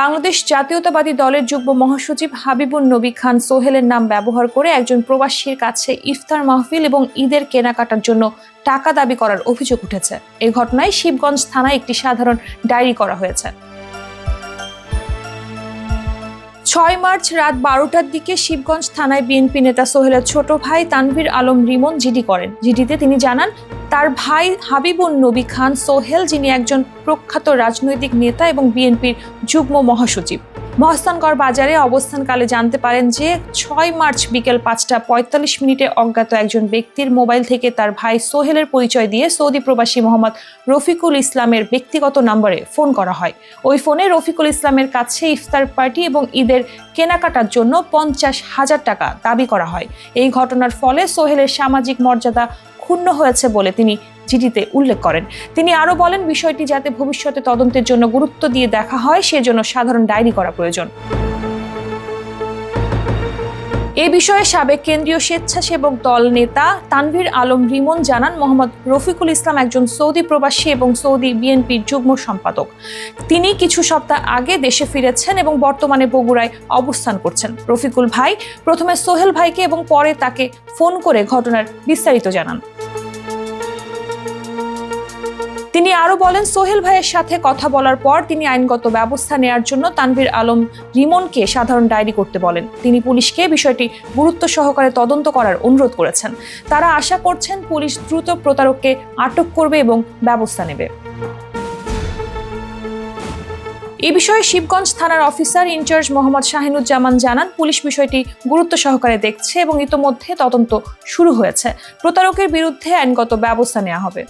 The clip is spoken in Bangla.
বাংলাদেশ জাতীয়তাবাদী দলের যুগ্ম মহাসচিব হাবিবুন নবী খান সোহেলের নাম ব্যবহার করে একজন প্রবাসীর কাছে ইফতার মাহফিল এবং ঈদের কেনাকাটার জন্য টাকা দাবি করার অভিযোগ উঠেছে। এই ঘটনায় শিবগঞ্জ থানায় একটি সাধারণ ডায়েরি করা হয়েছে। ৬ মার্চ রাত ১২টার দিকে শিবগঞ্জ থানায় বিএনপি নেতা সোহেলের ছোট ভাই তানভীর আলম রিমন জিডি করেন। জিডিতে তিনি জানান, তার ভাই হাবিবুন নবী খান সোহেল, যিনি একজন প্রখ্যাত রাজনৈতিক নেতা এবং বিএনপির যুগ্ম মহাসচিব, মহাস্থানগড় বাজারে অবস্থানকালে জানতে পারেন যে ৬ মার্চ বিকেল ৫টা ৪৫ মিনিটে অজ্ঞাত একজন ব্যক্তির মোবাইল থেকে তার ভাই সোহেলের পরিচয় দিয়ে সৌদি প্রবাসী মোহাম্মদ রফিকুল ইসলামের ব্যক্তিগত নম্বরে ফোন করা হয়। ওই ফোনে রফিকুল ইসলামের কাছে ইফতার পার্টি এবং ঈদের কেনাকাটার জন্য ৫০,০০০ টাকা দাবি করা হয়। এই ঘটনার ফলে সোহেলের সামাজিক মর্যাদা ক্ষুণ্ণ হয়েছে বলে তিনি চিঠিতে উল্লেখ করেন। তিনি আরও বলেন, বিষয়টি যাতে ভবিষ্যতে তদন্তের জন্য গুরুত্ব দিয়ে দেখা হয় সেজন্য সাধারণ ডায়েরি করা প্রয়োজন। এ বিষয়ে সাবেক কেন্দ্রীয় স্বেচ্ছাসেবক দল নেতা তানভীর আলম রিমন জানান, মোহাম্মদ রফিকুল ইসলাম একজন সৌদি প্রবাসী এবং সৌদি বিএনপির যুগ্ম সম্পাদক। তিনি কিছু সপ্তাহ আগে দেশে ফিরেছেন এবং বর্তমানে বগুড়ায় অবস্থান করছেন। রফিকুল ভাই প্রথমে সোহেল ভাইকে এবং পরে তাকে ফোন করে ঘটনার বিস্তারিত জানান। তিনি আরও বলেন, সোহেল ভাইয়ের সাথে কথা বলার পর তিনি আইনগত ব্যবস্থা নেওয়ার জন্য তানভীর আলম রিমনকে সাধারণ ডায়েরি করতে বলেন। তিনি পুলিশকে বিষয়টি গুরুত্ব সহকারে তদন্ত করার অনুরোধ করেছেন। তারা আশা করছেন পুলিশ দ্রুত প্রতারককে আটক করবে এবং ব্যবস্থা নেবে। এই বিষয়ে শিবগঞ্জ থানার অফিসার ইনচার্জ মোহাম্মদ শাহিনুজ্জামান জানান, পুলিশ বিষয়টি গুরুত্ব সহকারে দেখছে এবং ইতোমধ্যে তদন্ত শুরু হয়েছে। প্রতারকের বিরুদ্ধে আইনগত ব্যবস্থা নেওয়া হবে।